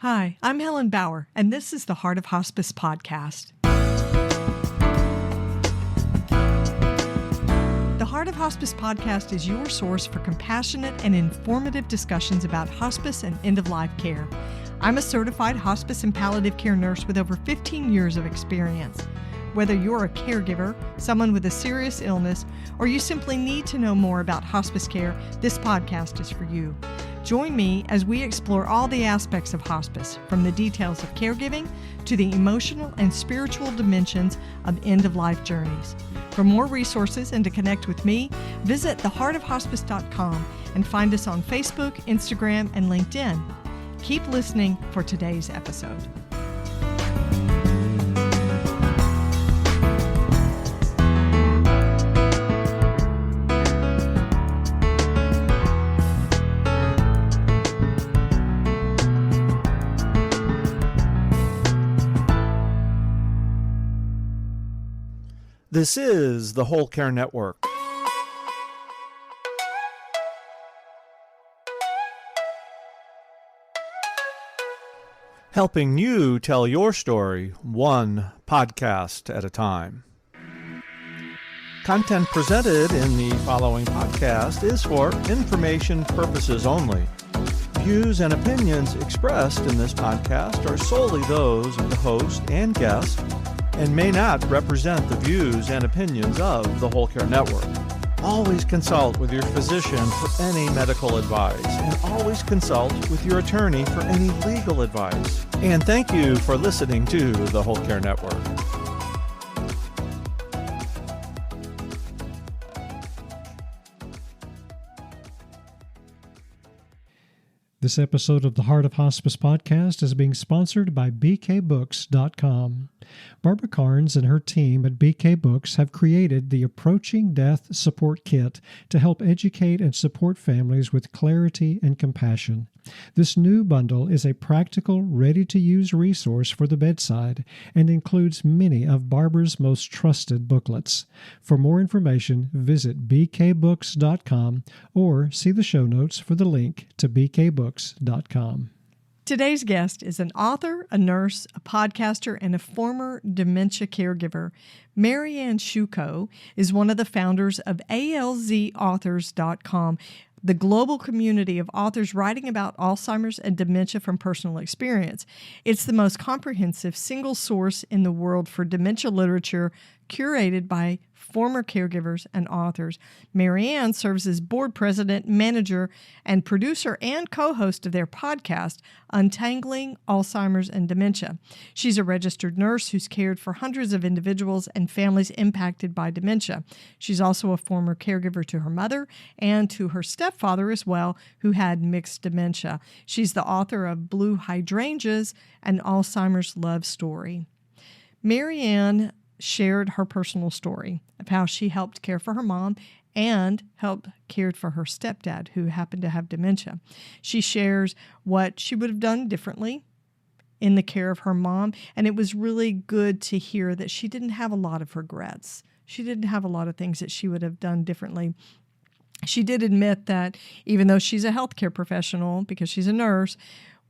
Hi, I'm Helen Bauer, and this is the Heart of Hospice podcast. The Heart of Hospice podcast is your source for compassionate and informative discussions about hospice and end-of-life care. I'm a certified hospice and palliative care nurse with over 15 years of experience. Whether you're a caregiver, someone with a serious illness, or you simply need to know more about hospice care, this podcast is for you. Join me as we explore all the aspects of hospice, from the details of caregiving to the emotional and spiritual dimensions of end-of-life journeys. For more resources and to connect with me, visit theheartofhospice.com and find us on Facebook, Instagram, and LinkedIn. Keep listening for today's episode. This is the Whole Care Network. Helping you tell your story one podcast at a time. Content presented in the following podcast is for information purposes only. Views and opinions expressed in this podcast are solely those of the host and guest and may not represent the views and opinions of the Whole Care Network. Always consult with your physician for any medical advice, and always consult with your attorney for any legal advice. And thank you for listening to the Whole Care Network. This episode of the Heart of Hospice podcast is being sponsored by bkbooks.com. Barbara Carnes and her team at BK Books have created the Approaching Death Support Kit to help educate and support families with clarity and compassion. This new bundle is a practical, ready-to-use resource for the bedside and includes many of Barbara's most trusted booklets. For more information, visit bkbooks.com or see the show notes for the link to bkbooks.com. Today's guest is an author, a nurse, a podcaster, and a former dementia caregiver. Marianne Sciucco is one of the founders of alzauthors.com, the global community of authors writing about Alzheimer's and dementia from personal experience. It's the most comprehensive single source in the world for dementia literature, curated by former caregivers and authors. Marianne serves as board president, manager, and producer and co-host of their podcast, Untangling, Alzheimer's and Dementia. She's a registered nurse who's cared for hundreds of individuals and families impacted by dementia. She's also a former caregiver to her mother and to her stepfather as well, who had mixed dementia. She's the author of Blue Hydrangeas, an Alzheimer's love story. Marianne shared her personal story of how she helped care for her mom and helped cared for her stepdad, who happened to have dementia. She shares what she would have done differently in the care of her mom, and it was really good to hear that she didn't have a lot of regrets. She didn't have a lot of things that she would have done differently. She did admit that even though she's a healthcare professional, because she's a nurse,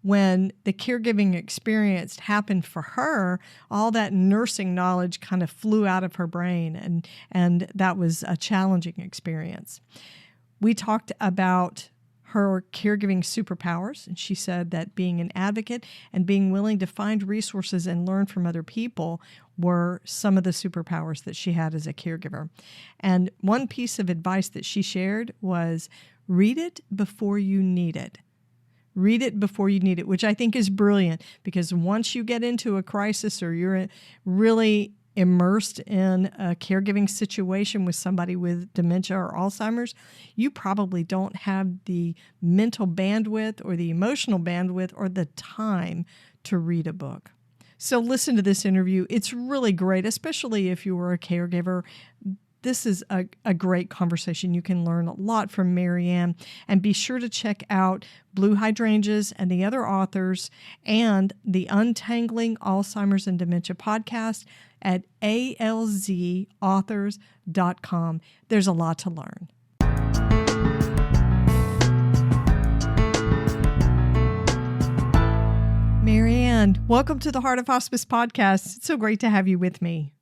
when the caregiving experience happened for her, all that nursing knowledge kind of flew out of her brain, and that was a challenging experience. We talked about her caregiving superpowers, and she said that being an advocate and being willing to find resources and learn from other people were some of the superpowers that she had as a caregiver. And one piece of advice that she shared was, read it before you need it. Read it before you need it, which I think is brilliant, because once you get into a crisis or you're really immersed in a caregiving situation with somebody with dementia or Alzheimer's, you probably don't have the mental bandwidth or the emotional bandwidth or the time to read a book. So listen to this interview. It's really great, especially if you were a caregiver. This is a great conversation. You can learn a lot from Marianne, and be sure to check out Blue Hydrangeas and the other authors and the Untangling Alzheimer's and Dementia podcast at alzauthors.com. There's a lot to learn. Marianne, welcome to the Heart of Hospice podcast. It's so great to have you with me.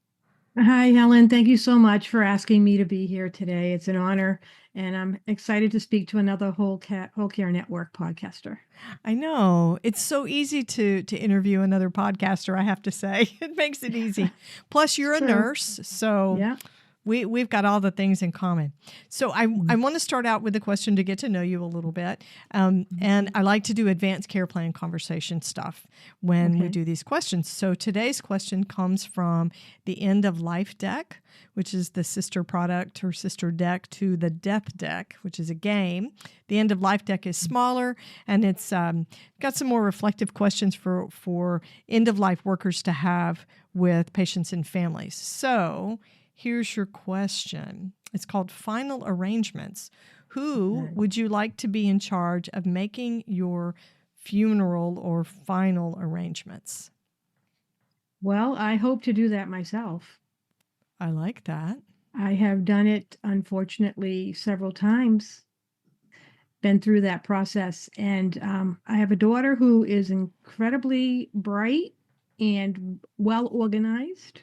Hi, Helen. Thank you so much for asking me to be here today. It's an honor, and I'm excited to speak to another Whole Care Network podcaster. I know. It's so easy to interview another podcaster, I have to say. It makes it easy. Plus, you're a nurse, so yeah. We've got all the things in common. So I want to start out with a question to get to know you a little bit. And I like to do advanced care plan conversation stuff when we do these questions. So today's question comes from the End of Life deck, which is the sister product or sister deck to the Death deck, which is a game. The End of Life deck is smaller, and it's got some more reflective questions for end-of-life workers to have with patients and families. So here's your question. It's called Final Arrangements. Who would you like to be in charge of making your funeral or final arrangements? Well, I hope to do that myself. I like that. I have done it, unfortunately, several times, been through that process. And I have a daughter who is incredibly bright and well organized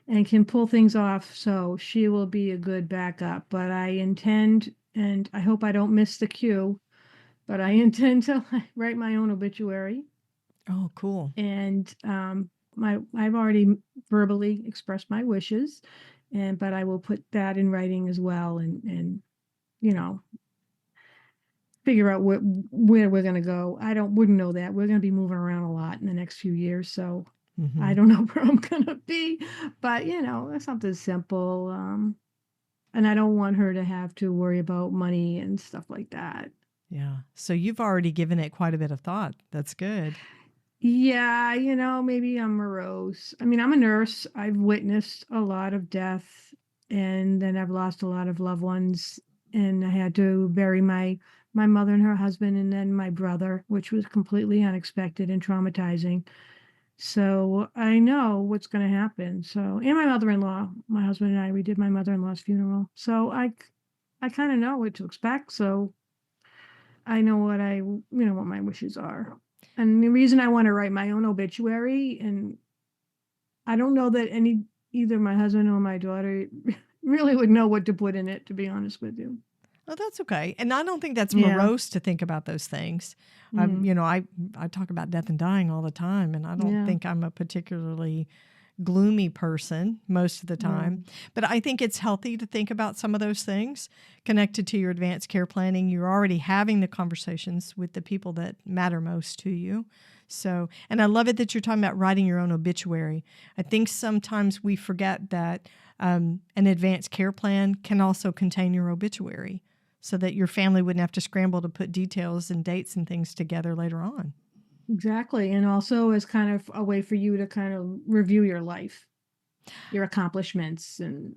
and can pull things off, so she will be a good backup. But I intend, and I hope I don't miss the cue, but I intend to write my own obituary. Oh, cool. And I've already verbally expressed my wishes, but I will put that in writing as well, and figure out where we're going to go. Wouldn't know that. We're going to be moving around a lot in the next few years, so I don't know where I'm going to be, but it's something simple. And I don't want her to have to worry about money and stuff like that. Yeah. So you've already given it quite a bit of thought. That's good. Yeah. Maybe I'm morose. I mean, I'm a nurse. I've witnessed a lot of death, and then I've lost a lot of loved ones, and I had to bury my mother and her husband, and then my brother, which was completely unexpected and traumatizing. So I know what's going to happen. So, and my mother-in-law, my husband and I, we did my mother-in-law's funeral. So I kind of know what to expect. So I know what what my wishes are. And the reason I want to write my own obituary, and I don't know that either my husband or my daughter really would know what to put in it, to be honest with you. Oh, that's okay. And I don't think that's morose to think about those things. I talk about death and dying all the time, and I don't think I'm a particularly gloomy person most of the time. But I think it's healthy to think about some of those things connected to your advanced care planning. You're already having the conversations with the people that matter most to you. So, and I love it that you're talking about writing your own obituary. I think sometimes we forget that an advanced care plan can also contain your obituary, so that your family wouldn't have to scramble to put details and dates and things together later on. Exactly. And also as kind of a way for you to kind of review your life, your accomplishments and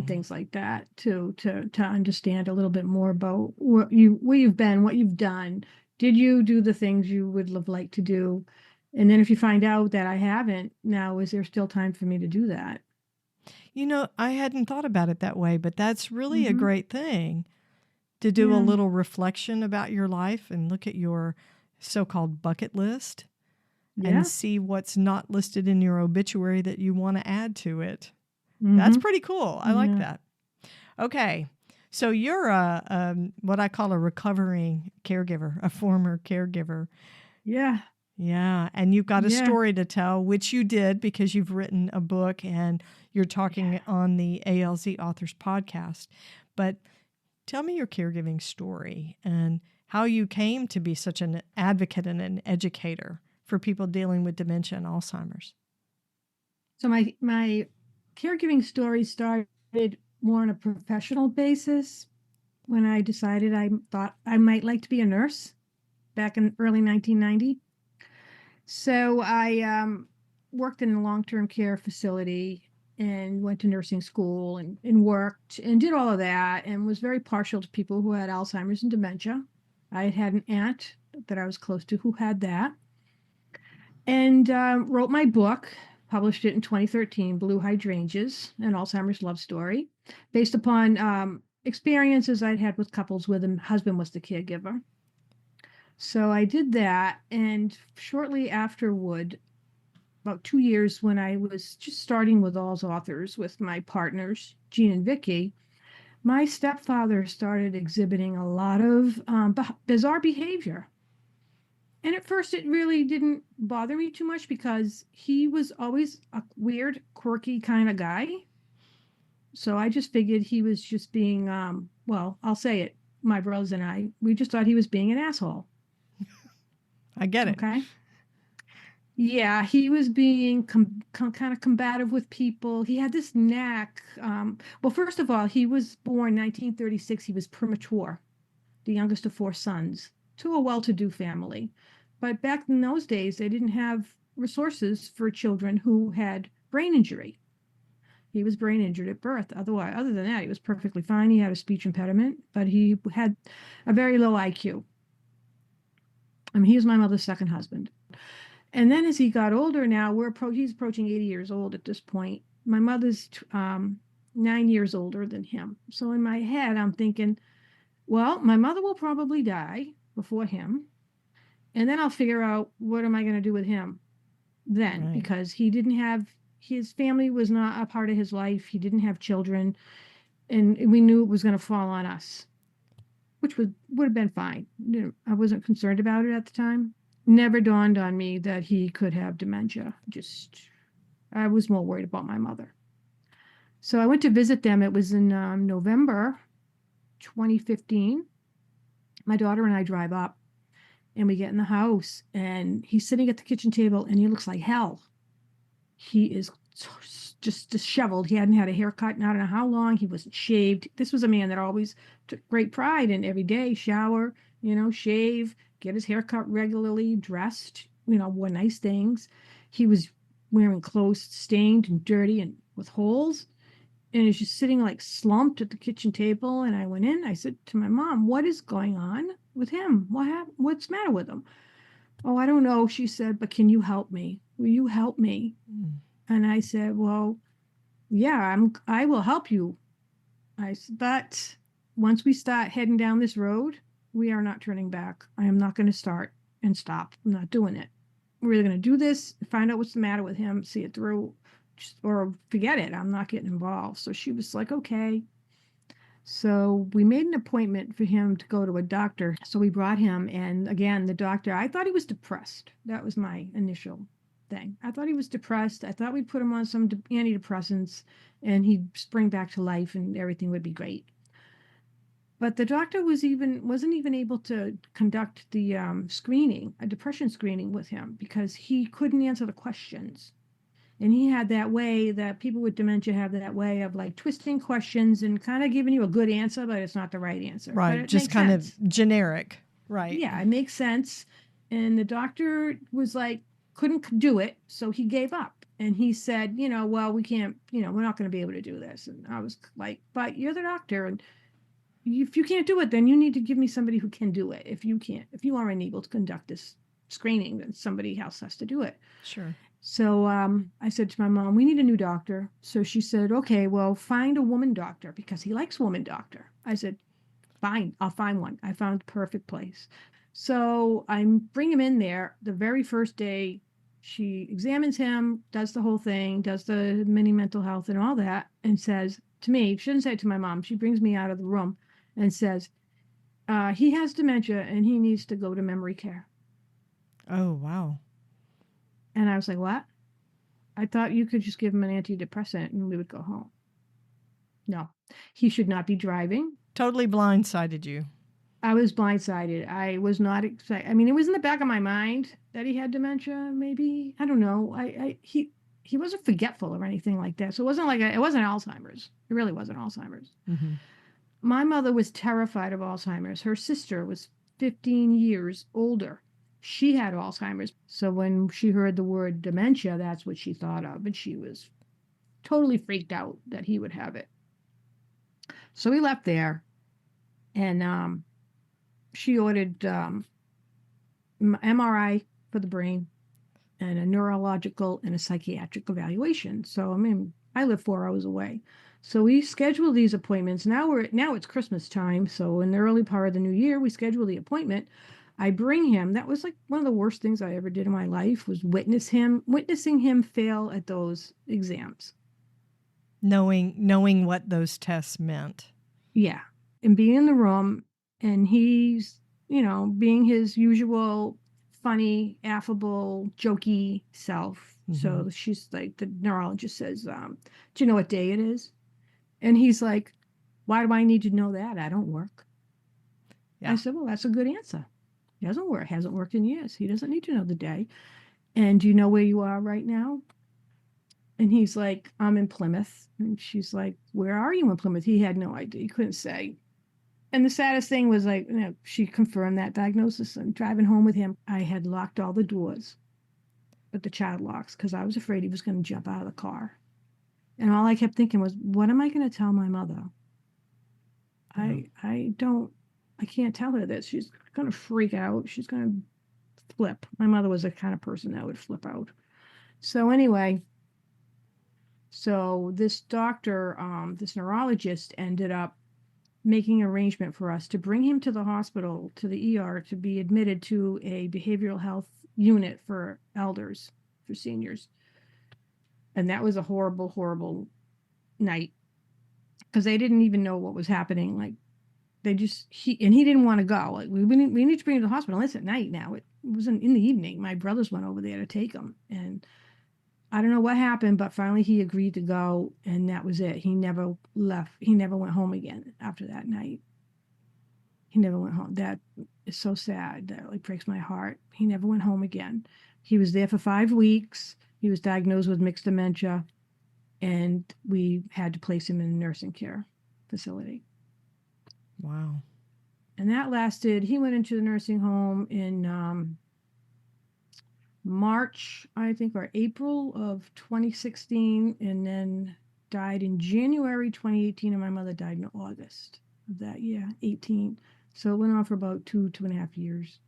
things like that, to understand a little bit more about where you've been, what you've done. Did you do the things you would have liked to do? And then if you find out that I haven't, now is there still time for me to do that? I hadn't thought about it that way, but that's really a great thing. To do a little reflection about your life and look at your so-called bucket list and see what's not listed in your obituary that you want to add to it. That's pretty cool. I like that. Okay. So you're what I call a recovering caregiver, a former caregiver. Yeah. Yeah. And you've got a story to tell, which you did because you've written a book and you're talking on the Alz Authors podcast. But tell me your caregiving story and how you came to be such an advocate and an educator for people dealing with dementia and Alzheimer's. So my caregiving story started more on a professional basis when I decided I thought I might like to be a nurse back in early 1990. So I worked in a long-term care facility and went to nursing school and worked and did all of that and was very partial to people who had Alzheimer's and dementia. I had an aunt that I was close to who had that, and wrote my book, published it in 2013, Blue Hydrangeas, an Alzheimer's love story, based upon experiences I'd had with couples where the husband was the caregiver. So I did that. And shortly afterward, about 2 years when I was just starting with Alz Authors with my partners, Jean and Vicky, my stepfather started exhibiting a lot of bizarre behavior. And at first, it really didn't bother me too much because he was always a weird, quirky kind of guy. So I just figured he was just being, well, I'll say it. My brothers and I, we just thought he was being an asshole. I get it. Okay. Yeah, he was being kind of combative with people. He had this knack. Well, first of all, he was born 1936. He was premature, the youngest of 4 sons, to a well-to-do family. But back in those days, they didn't have resources for children who had brain injury. He was brain injured at birth. Otherwise, other than that, he was perfectly fine. He had a speech impediment, but he had a very low IQ. I mean, he was my mother's second husband. And then as he got older now, he's approaching 80 years old at this point. My mother's 9 years older than him. So in my head, I'm thinking, well, my mother will probably die before him. And then I'll figure out what am I going to do with him then, Right. because he didn't have, his family was not a part of his life. He didn't have children. And we knew it was going to fall on us, which would have been fine. You know, I wasn't concerned about it at the time. Never dawned on me that he could have dementia. I was more worried about my mother. So I went to visit them. It was in November 2015. My daughter and I drive up and we get in the house and he's sitting at the kitchen table and he looks like hell. He is just disheveled. He hadn't had a haircut in I don't know how long. He wasn't shaved. This was a man that always took great pride in every day, shower, shave, get his hair cut regularly, dressed, wore nice things. He was wearing clothes stained and dirty and with holes. And he's just sitting like slumped at the kitchen table. And I went in, I said to my mom, what is going on with him? What's the matter with him? Oh, I don't know, she said, but can you help me? Will you help me? And I said, well, yeah, I will help you. I said, but once we start heading down this road, we are not turning back. I am not going to start and stop. I'm not doing it. We're either going to do this, find out what's the matter with him, see it through, or forget it. I'm not getting involved. So she was like, okay. So we made an appointment for him to go to a doctor. So we brought him. And again, the doctor, I thought he was depressed. That was my initial thing. I thought he was depressed. I thought we'd put him on some antidepressants and he'd spring back to life and everything would be great. But the doctor wasn't even able to conduct the a depression screening with him because he couldn't answer the questions. And he had that way that people with dementia have, that way of like twisting questions and kind of giving you a good answer, but it's not the right answer. Right. Just kind of generic. Right. Yeah, it makes sense. And the doctor was like, couldn't do it. So he gave up. And he said, well, we can't, we're not going to be able to do this. And I was like, but you're the doctor. And if you can't do it, then you need to give me somebody who can do it. If you are unable to conduct this screening, then somebody else has to do it. Sure. So I said to my mom, we need a new doctor. So she said, okay, well, find a woman doctor because he likes woman doctor. I said, fine, I'll find one. I found the perfect place. So I bring him in there the very first day. She examines him, does the whole thing, does the mini mental health and all that, and says to me, she didn't say it to my mom, she brings me out of the room and says, he has dementia and he needs to go to memory care. Oh, wow. And I was like, what? I thought you could just give him an antidepressant and we would go home. No, he should not be driving. Totally blindsided you. I was blindsided. I was not excited. I mean, it was in the back of my mind that he had dementia, maybe. I don't know. He wasn't forgetful or anything like that. So it wasn't it wasn't Alzheimer's. It really wasn't Alzheimer's. Mm-hmm. My mother was terrified of Alzheimer's. Her sister was 15 years older. She had Alzheimer's. So when she heard the word dementia, that's what she thought of. And she was totally freaked out that he would have it. So we left there and she ordered MRI for the brain and a neurological and a psychiatric evaluation. So, I mean, I live 4 hours away. So we scheduled these appointments. Now it's Christmas time. So in the early part of the new year, we scheduled the appointment. I bring him. That was like one of the worst things I ever did in my life, was witnessing him fail at those exams. Knowing what those tests meant. Yeah. And being in the room, and he's, being his usual funny, affable, jokey self. So she's like, the neurologist says, do you know what day it is? And he's like, why do I need to know that? I don't work. Yeah. I said, well, that's a good answer. He doesn't work. Hasn't worked in years. He doesn't need to know the day. And do you know where you are right now? And he's like, I'm in Plymouth. And she's like, where are you in Plymouth? He had no idea. He couldn't say. And the saddest thing was, like, she confirmed that diagnosis. And driving home with him, I had locked all the doors with the child locks because I was afraid he was going to jump out of the car. And all I kept thinking was, what am I going to tell my mother? I can't tell her this. She's going to freak out. She's going to flip. My mother was the kind of person that would flip out. So anyway, this doctor, this neurologist, ended up making an arrangement for us to bring him to the hospital, to the ER, to be admitted to a behavioral health unit for elders, for seniors. And that was a horrible, horrible night, because they didn't even know what was happening. Like, he didn't want to go. Like, we need to bring him to the hospital. It's at night now. It wasn't in the evening. My brothers went over there to take him, and I don't know what happened, but finally he agreed to go, and that was it. He never left. He never went home again after that night. He never went home. That is so sad. That really breaks my heart. He never went home again. He was there for 5 weeks. He was diagnosed with mixed dementia, and we had to place him in a nursing care facility. Wow. And that lasted, he went into the nursing home in March, I think, or April of 2016, and then died in January 2018, and my mother died in August of that year, 18. So it went on for about 2.5 years.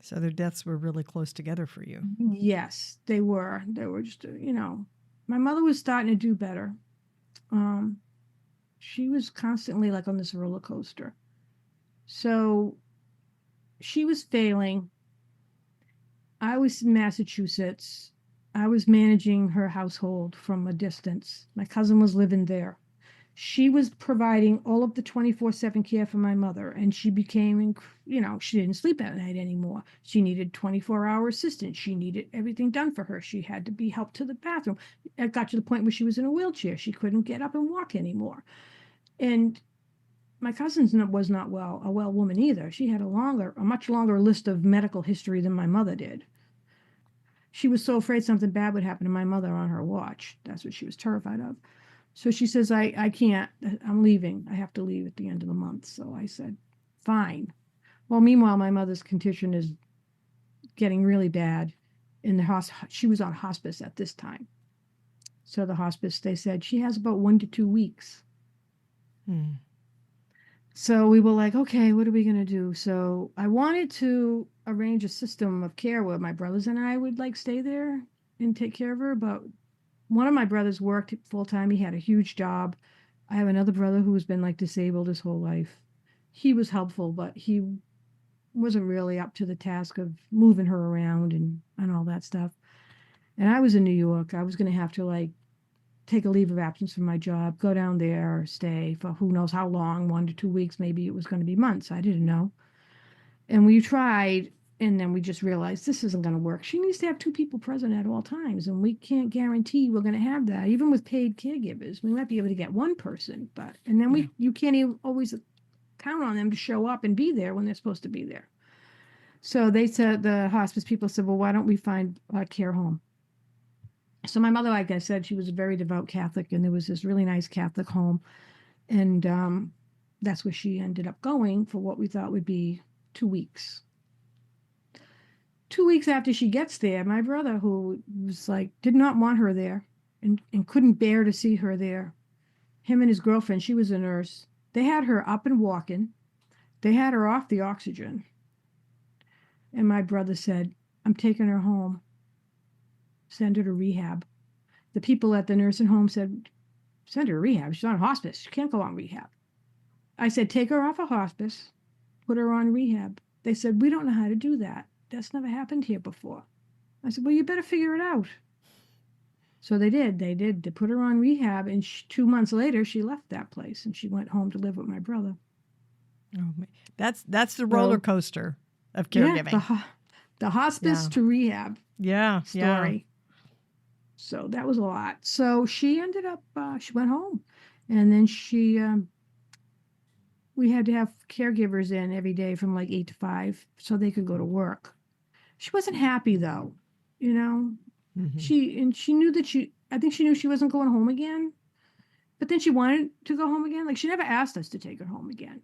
So their deaths were really close together for you. Yes, they were. They were just, my mother was starting to do better. She was constantly like on this roller coaster. So she was failing. I was in Massachusetts. I was managing her household from a distance. My cousin was living there. She was providing all of the 24/7 care for my mother, and she became, she didn't sleep at night anymore. She needed 24-hour assistance. She needed everything done for her. She had to be helped to the bathroom. It got to the point where she was in a wheelchair. She couldn't get up and walk anymore. And my cousin was not a well woman either. She had a much longer list of medical history than my mother did. She was so afraid something bad would happen to my mother on her watch. That's what she was terrified of. So she says, I can't, I'm leaving. I have to leave at the end of the month. So I said, fine. Well, meanwhile, my mother's condition is getting really bad. She was on hospice at this time. So the hospice, they said, she has about 1 to 2 weeks. So we were like, okay, what are we going to do? So I wanted to arrange a system of care where my brothers and I would stay there and take care of her. But one of my brothers worked full time. He had a huge job. I have another brother who's been disabled his whole life. He was helpful, but he wasn't really up to the task of moving her around and all that stuff. And I was in New York. I was going to have to take a leave of absence from my job, go down there, stay for who knows how long, 1 to 2 weeks, maybe it was going to be months. I didn't know. And we tried, and then we just realized this isn't going to work. She needs to have 2 people present at all times, and we can't guarantee we're going to have that. Even with paid caregivers, we might be able to get 1 person, you can't even always count on them to show up and be there when they're supposed to be there. So they said, the hospice people said, well, why don't we find a care home? So my mother, like I said, she was a very devout Catholic, and there was this really nice Catholic home. And that's where she ended up going for what we thought would be 2 weeks. 2 weeks after she gets there, my brother, who was did not want her there and couldn't bear to see her there, him and his girlfriend, she was a nurse, they had her up and walking. They had her off the oxygen. And my brother said, I'm taking her home. Send her to rehab. The people at the nursing home said, send her to rehab. She's on hospice. She can't go on rehab. I said, take her off of hospice, put her on rehab. They said, we don't know how to do that. That's never happened here before. I said, well, you better figure it out. So they did. They put her on rehab, and 2 months later, she left that place, and she went home to live with my brother. Oh, that's the roller coaster of caregiving. Yeah, the hospice to rehab story. So that was a lot. So she ended up, she went home, and then we had to have caregivers in every day from like 8 to 5 so they could go to work. She wasn't happy though, you know. Mm-hmm. She knew that I think she knew she wasn't going home again, but then she wanted to go home again. Like, she never asked us to take her home again.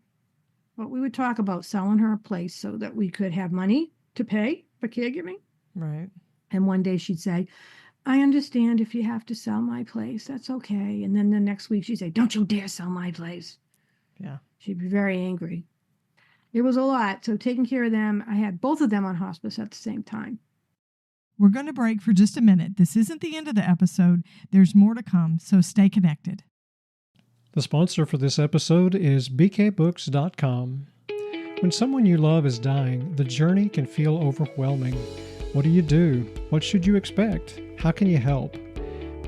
But we would talk about selling her a place so that we could have money to pay for caregiving. Right. And one day she'd say, I understand if you have to sell my place, that's okay. And then the next week she'd say, don't you dare sell my place. Yeah. She'd be very angry. It was a lot. So taking care of them, I had both of them on hospice at the same time. We're going to break for just a minute. This isn't the end of the episode. There's more to come, so stay connected. The sponsor for this episode is bkbooks.com. When someone you love is dying, the journey can feel overwhelming. What do? What should you expect? How can you help?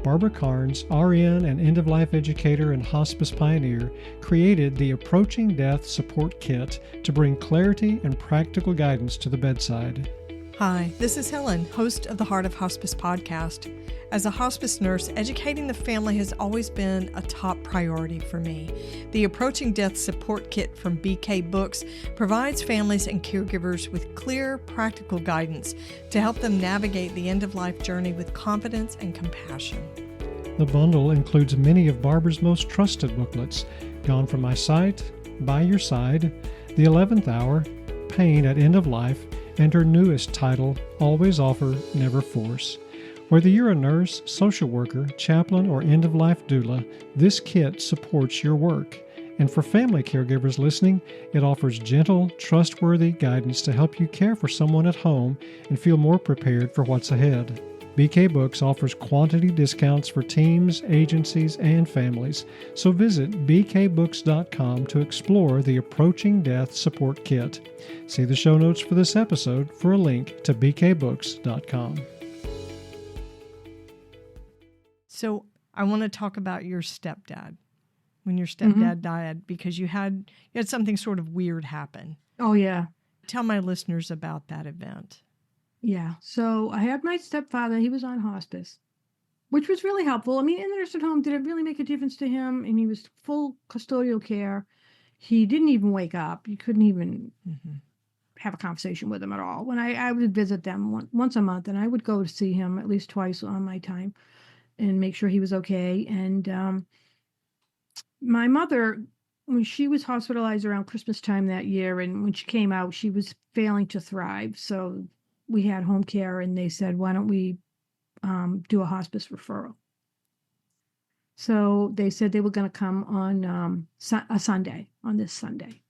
Barbara Carnes, RN and end-of-life educator and hospice pioneer, created the Approaching Death Support Kit to bring clarity and practical guidance to the bedside. Hi, this is Helen, host of the Heart of Hospice podcast. As a hospice nurse, educating the family has always been a top priority for me. The Approaching Death Support Kit from BK Books provides families and caregivers with clear, practical guidance to help them navigate the end-of-life journey with confidence and compassion. The bundle includes many of Barbara's most trusted booklets, Gone From My Sight, By Your Side, The 11th Hour, Pain at End of Life, and her newest title, Always Offer, Never Force. Whether you're a nurse, social worker, chaplain, or end-of-life doula, this kit supports your work. And for family caregivers listening, it offers gentle, trustworthy guidance to help you care for someone at home and feel more prepared for what's ahead. BK Books offers quantity discounts for teams, agencies, and families, so visit bkbooks.com to explore the Approaching Death Support Kit. See the show notes for this episode for a link to bkbooks.com. So I want to talk about your stepdad, when your stepdad died, because you had something sort of weird happen. Oh, yeah. Tell my listeners about that event. Yeah. So I had my stepfather. He was on hospice, which was really helpful. I mean, in the nursing home, did it really make a difference to him? And he was full custodial care. He didn't even wake up. You couldn't even have a conversation with him at all. When I would visit them once a month, and I would go to see him at least twice on my time and make sure he was okay. And my mother, when she was hospitalized around Christmas time that year, and when she came out, she was failing to thrive. So we had home care, and they said, why don't we do a hospice referral? So they said they were going to come on a Sunday, on this Sunday.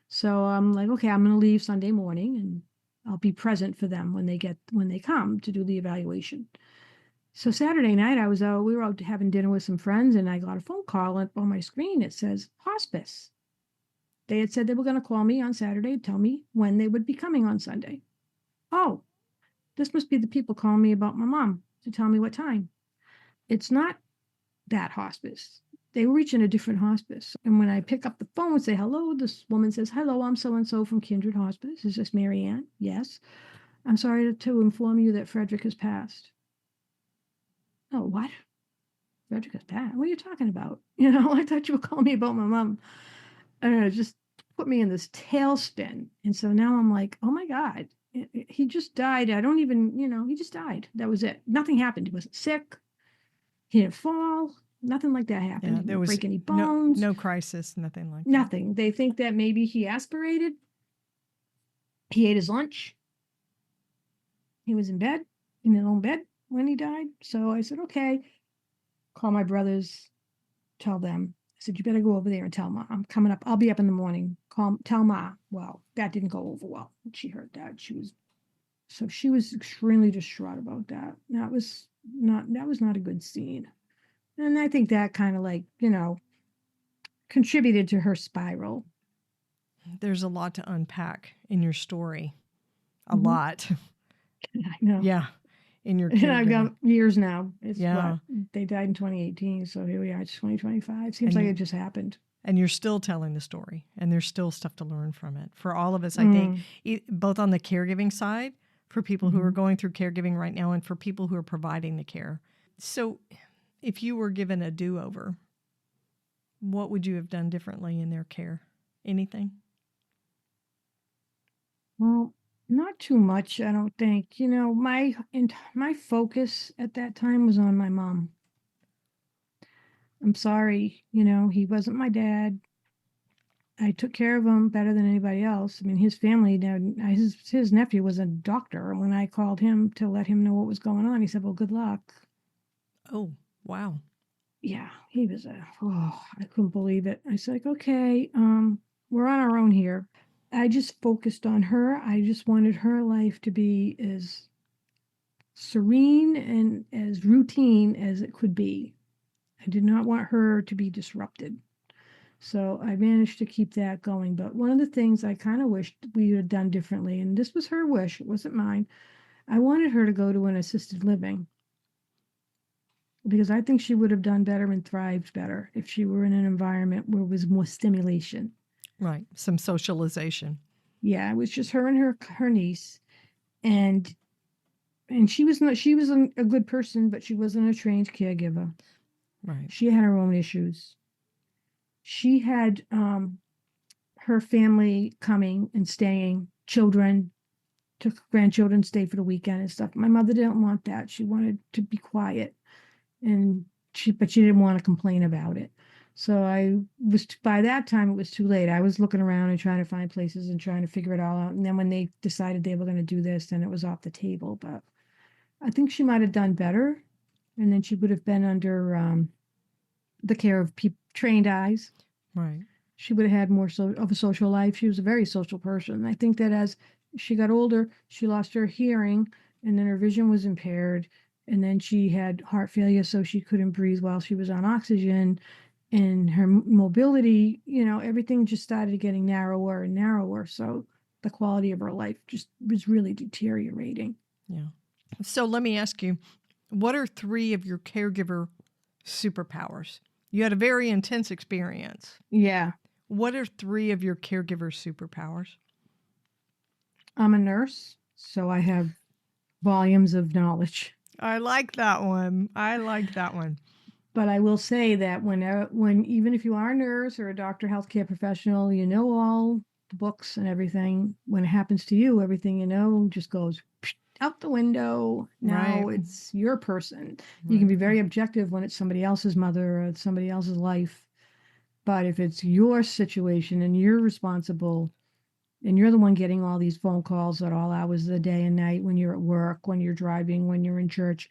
So I'm like, okay, I'm going to leave Sunday morning, and I'll be present for them when they come to do the evaluation. So Saturday night, we were out having dinner with some friends, and I got a phone call up on my screen. It says hospice. They had said they were going to call me on Saturday, tell me when they would be coming on Sunday. Oh, this must be the people calling me about my mom to tell me what time. It's not that hospice. They were reaching a different hospice. And when I pick up the phone and say hello, this woman says, hello, I'm so-and-so from Kindred Hospice. Is this Marianne? Yes. I'm sorry to inform you that Frederick has passed. Oh, what? Frederick has passed? What are you talking about? I thought you were calling me about my mom. I don't know, it just put me in this tailspin. And so now I'm like, oh my God. He just died. I don't even, he just died. That was it. Nothing happened. He wasn't sick. He didn't fall. Nothing like that happened. Yeah, He didn't break any bones. No crisis, nothing like that. Nothing. They think that maybe he aspirated. He ate his lunch. He was in bed, in his own bed when he died. So I said, okay, call my brothers, tell them. I said, you better go over there and tell Ma. I'm coming up. I'll be up in the morning. Tell Ma. Well, that didn't go over well. When she heard that, she was extremely distraught about that. That was not a good scene. And I think that kind of contributed to her spiral. There's a lot to unpack in your story. A Mhm. lot. I know. Yeah. In your And I've caregiving. got years now. It's Yeah. what they died in 2018, so here we are. It's 2025. Seems And like you- it just happened. And you're still telling the story, and there's still stuff to learn from it. For all of us, I think, both on the caregiving side, for people who are going through caregiving right now, and for people who are providing the care. So, if you were given a do-over, what would you have done differently in their care? Anything? Well, not too much, I don't think. You know, my focus at that time was on my mom. I'm sorry, you know, he wasn't my dad. I took care of him better than anybody else. I mean, his family, his nephew was a doctor. And when I called him to let him know what was going on, he said, well, good luck. Oh, wow. Yeah, he was I couldn't believe it. I said, like, okay, we're on our own here. I just focused on her. I just wanted her life to be as serene and as routine as it could be. I did not want her to be disrupted. So I managed to keep that going. But one of the things I kind of wished we had done differently, and this was her wish, it wasn't mine. I wanted her to go to an assisted living because I think she would have done better and thrived better if she were in an environment where there was more stimulation. Right. Some socialization. Yeah, it was just her and her niece, and she was a good person, but she wasn't a trained caregiver. Right. She had her own issues. She had her family coming and staying, children, took grandchildren, stay for the weekend and stuff. My mother didn't want that. She wanted to be quiet, but she didn't want to complain about it. So by that time, it was too late. I was looking around and trying to find places and trying to figure it all out. And then when they decided they were going to do this, then it was off the table. But I think she might have done better. And then she would have been under the care of trained eyes. Right. She would have had more of a social life. She was a very social person. I think that as she got older, she lost her hearing, and then her vision was impaired. And then she had heart failure, so she couldn't breathe while she was on oxygen. And her mobility, you know, everything just started getting narrower and narrower. So the quality of her life just was really deteriorating. Yeah. So let me ask you, what are 3 of your caregiver superpowers? You had a very intense experience. Yeah. What are 3 of your caregiver superpowers? I'm a nurse, so I have volumes of knowledge. I like that one. But I will say that when even if you are a nurse or a doctor, healthcare professional, you know all the books and everything. When it happens to you, everything you know just goes out the window. Now Right. it's your person. You can be very objective when it's somebody else's mother or somebody else's life. But if it's your situation and you're responsible and you're the one getting all these phone calls at all hours of the day and night, when you're at work, when you're driving, when you're in church,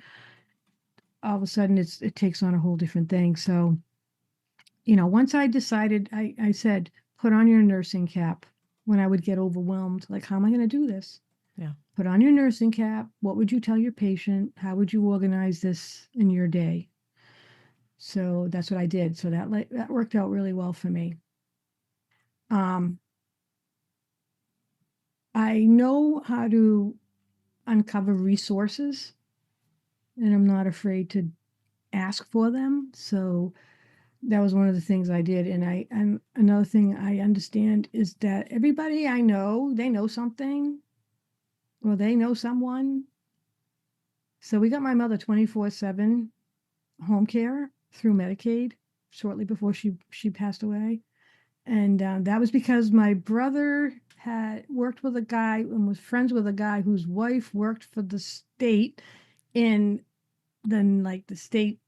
all of a sudden it takes on a whole different thing. So, you know, once I decided, I said, put on your nursing cap when I would get overwhelmed. Like, how am I going to do this? Yeah. Put on your nursing cap. What would you tell your patient? How would you organize this in your day? So that's what I did. So that worked out really well for me. I know how to uncover resources, and I'm not afraid to ask for them. So that was one of the things I did. And another thing I understand is that everybody I know, they know something or they know someone. So we got my mother 24/7 home care through Medicaid shortly before she passed away. And that was because my brother had worked with a guy and was friends with a guy whose wife worked for the state in the state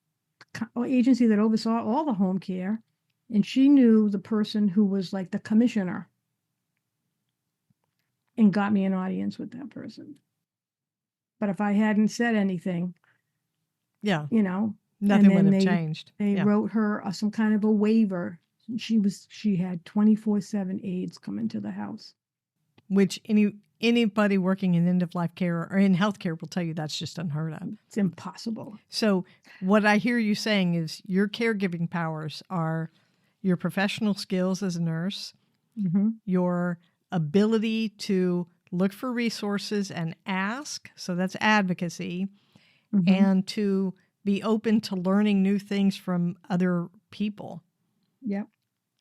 agency that oversaw all the home care. And she knew the person who was like the commissioner and got me an audience with that person. But if I hadn't said anything, Yeah. you know, Nothing would have changed. They wrote her some kind of a waiver. She had 24/7 aides come into the house. Which anybody working in end-of-life care or in healthcare will tell you that's just unheard of. It's impossible. So what I hear you saying is your caregiving powers are your professional skills as a nurse, your ability to look for resources and ask, so that's advocacy, and to be open to learning new things from other people. Yep.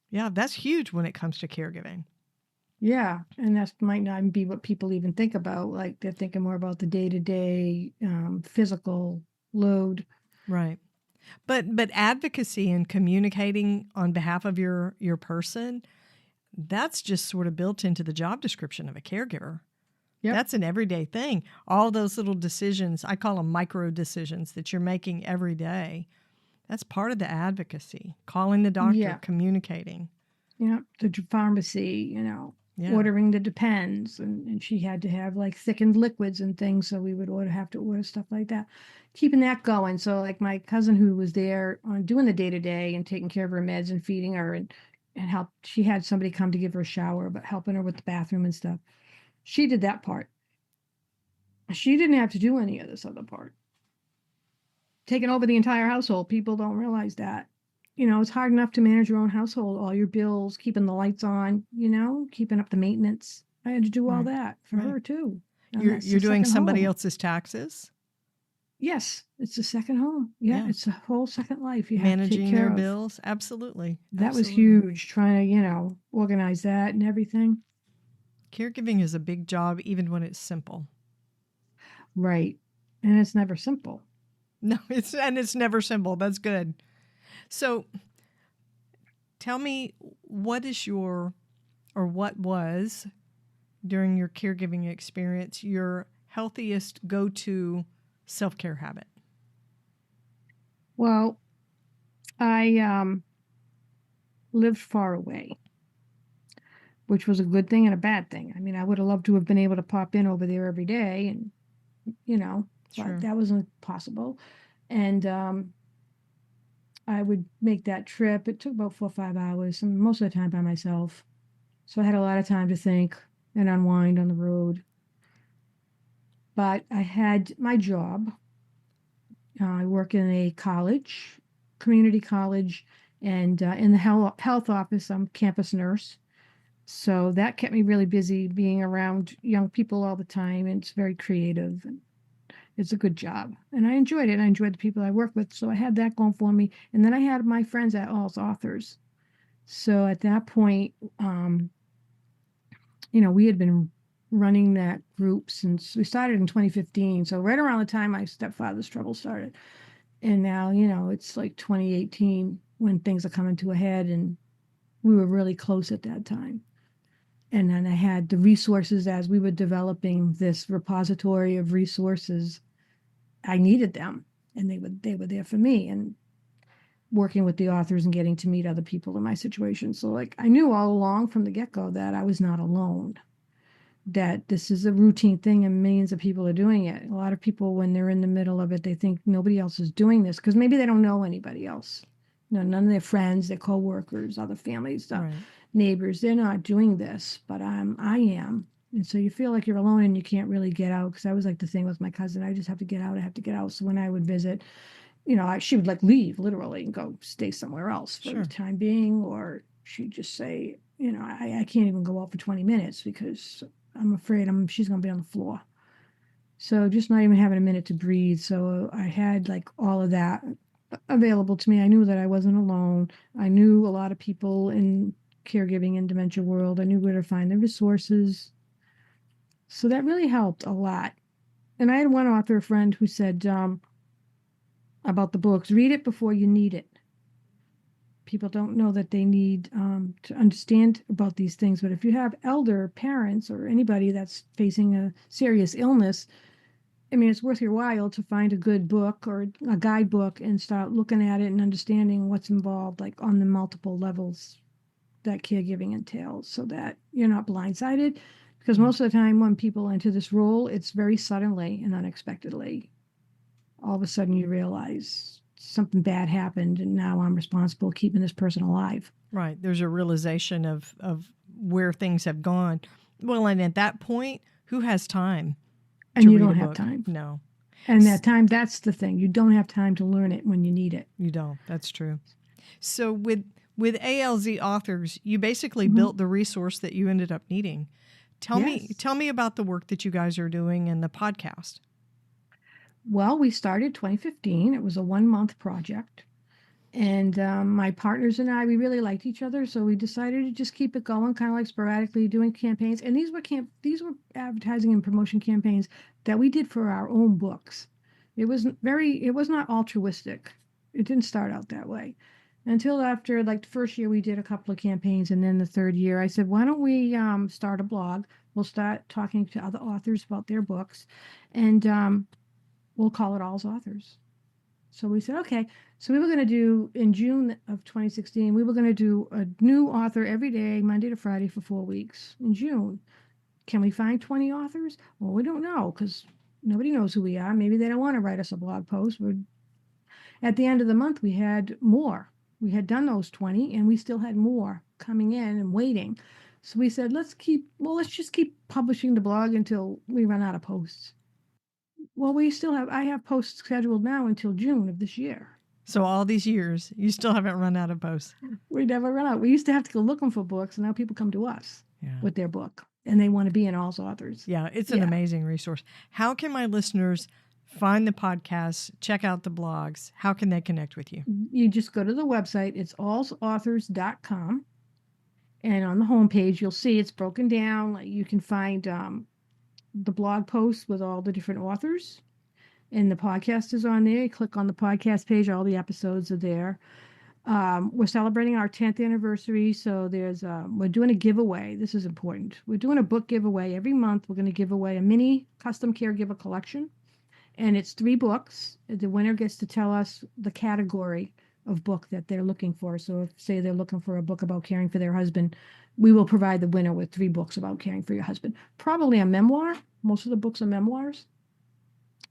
Yeah, that's huge when it comes to caregiving. Yeah, and that might not even be what people even think about. Like they're thinking more about the day-to-day physical load. Right. But advocacy and communicating on behalf of your person, that's just sort of built into the job description of a caregiver. Yep. That's an everyday thing. All those little decisions, I call them micro decisions that you're making every day. That's part of the advocacy. Calling the doctor, communicating. Yeah, the pharmacy, ordering the Depends, and she had to have like thickened liquids and things, so we would have to order stuff like that. Keeping that going. So like my cousin who was there on doing the day-to-day and taking care of her meds and feeding her and help, she had somebody come to give her a shower, but helping her with the bathroom and stuff. She did that part. She didn't have to do any of this other part. Taking over the entire household. People don't realize that. It's hard enough to manage your own household, all your bills, keeping the lights on, keeping up the maintenance. I had to do all that for her too. You're doing somebody else's taxes? Yes, it's a second home. Yeah, it's a whole second life. You have to take managing care their of. bills. Absolutely. That was huge, trying to, organize that and everything. Caregiving is a big job, even when it's simple. Right. And it's never simple. No, it's never simple. That's good. So tell me, what was during your caregiving experience your healthiest go-to self-care habit? Well, I lived far away, which was a good thing and a bad thing. I mean, I would have loved to have been able to pop in over there every day and, but that wasn't possible. And I would make that trip. It took about 4 or 5 hours, and most of the time by myself. So I had a lot of time to think and unwind on the road. But I had my job. I work in a college, community college, and in the health office, I'm a campus nurse. So that kept me really busy being around young people all the time. And it's very creative. And it's a good job. And I enjoyed it. I enjoyed the people I worked with. So I had that going for me. And then I had my friends at Alz Authors. So at that point, we had been running that group since we started in 2015. So right around the time my stepfather's trouble started. And now, it's like 2018 when things are coming to a head, and we were really close at that time. And then I had the resources as we were developing this repository of resources. I needed them, and they were there for me, and working with the authors and getting to meet other people in my situation. So like I knew all along from the get-go that I was not alone, that this is a routine thing and millions of people are doing it. A lot of people, when they're in the middle of it, they think nobody else is doing this because maybe they don't know anybody else. None of their friends, their coworkers, other families, neighbors, they're not doing this, but I am. And so you feel like you're alone and you can't really get out, because that was like the thing with my cousin. I just have to get out. I have to get out. So when I would visit, she would like leave literally and go stay somewhere else for the time being, or she'd just say, I can't even go out for 20 minutes because I'm afraid she's going to be on the floor. So just not even having a minute to breathe. So I had like all of that available to me. I knew that I wasn't alone. I knew a lot of people in caregiving and dementia world. I knew where to find the resources. So that really helped a lot. And I had one author friend who said about the books, read it before you need it. People don't know that they need to understand about these things. But if you have elder parents or anybody that's facing a serious illness, I mean, it's worth your while to find a good book or a guidebook and start looking at it and understanding what's involved, like on the multiple levels that caregiving entails, so that you're not blindsided. Because most of the time when people enter this role, it's very suddenly and unexpectedly. All of a sudden you realize something bad happened and now I'm responsible keeping this person alive. Right. There's a realization of where things have gone. Well, and at that point, who has time? And you don't have time. No. And that time, that's the thing. You don't have time to learn it when you need it. You don't. That's true. So with With ALZ Authors, you basically built the resource that you ended up needing. Tell me about the work that you guys are doing and the podcast. Well, we started 2015. It was a 1-month project. And my partners and I, we really liked each other, so we decided to just keep it going, kind of like sporadically doing campaigns. And these were advertising and promotion campaigns that we did for our own books. It was not altruistic. It didn't start out that way. Until after, like, the first year, we did a couple of campaigns, and then the third year, I said, why don't we start a blog? We'll start talking to other authors about their books, and we'll call it Alz Authors. So we said, okay. So we were going to do, in June of 2016, we were going to do a new author every day, Monday to Friday, for 4 weeks in June. Can we find 20 authors? Well, we don't know, because nobody knows who we are. Maybe they don't want to write us a blog post. At the end of the month, we had more. We had done those 20, and we still had more coming in and waiting. So we said, let's just keep publishing the blog until we run out of posts. Well, I have posts scheduled now until June of this year. So all these years, you still haven't run out of posts. We never run out. We used to have to go looking for books, and now people come to us with their book, and they want to be in Alz Authors. Yeah, it's an amazing resource. How can my listeners find the podcast, check out the blogs? How can they connect with you? You just go to the website. It's alzauthors.com. And on the homepage, you'll see it's broken down. Like, you can find the blog posts with all the different authors. And the podcast is on there. You click on the podcast page. All the episodes are there. We're celebrating our 10th anniversary. So we're doing a giveaway. This is important. We're doing a book giveaway. Every month, we're going to give away a mini custom caregiver collection. And it's 3 books. The winner gets to tell us the category of book that they're looking for. So if, say, they're looking for a book about caring for their husband, we will provide the winner with 3 books about caring for your husband. Probably a memoir. Most of the books are memoirs.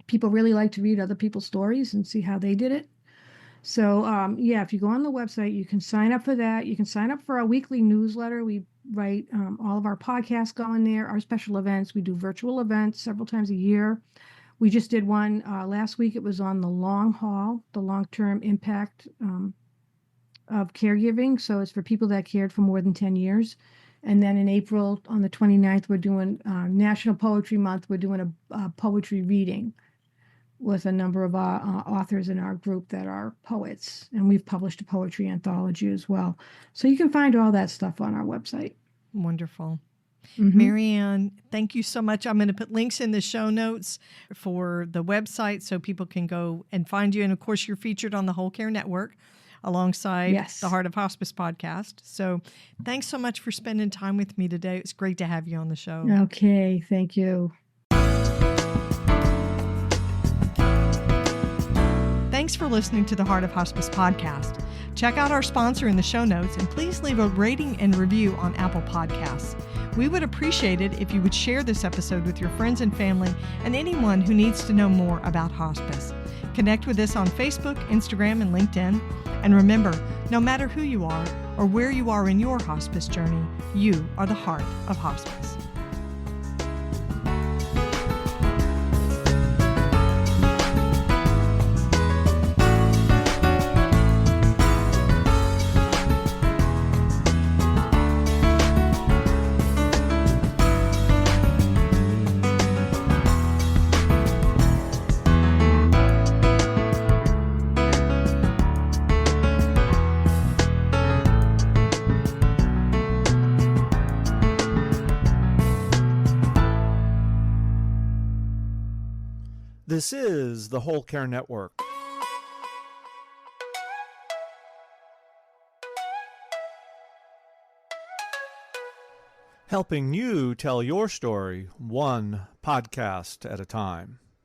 People really like to read other people's stories and see how they did it. So, if you go on the website, you can sign up for that. You can sign up for our weekly newsletter. We write all of our podcasts go in there, our special events. We do virtual events several times a year. We just did one last week. It was on the long haul, the long-term impact of caregiving. So it's for people that cared for more than 10 years. And then in April, on the 29th, we're doing National Poetry Month. We're doing a poetry reading with a number of authors in our group that are poets. And we've published a poetry anthology as well. So you can find all that stuff on our website. Wonderful. Marianne, thank you so much. I'm going to put links in the show notes for the website so people can go and find you. And of course, you're featured on the Whole Care Network alongside the Heart of Hospice podcast. So thanks so much for spending time with me today. It's great to have you on the show. Okay, thank you. Thanks for listening to the Heart of Hospice podcast. Check out our sponsor in the show notes, and please leave a rating and review on Apple Podcasts. We would appreciate it if you would share this episode with your friends and family and anyone who needs to know more about hospice. Connect with us on Facebook, Instagram, and LinkedIn. And remember, no matter who you are or where you are in your hospice journey, you are the heart of hospice. This is the Whole Care Network. Helping you tell your story one podcast at a time.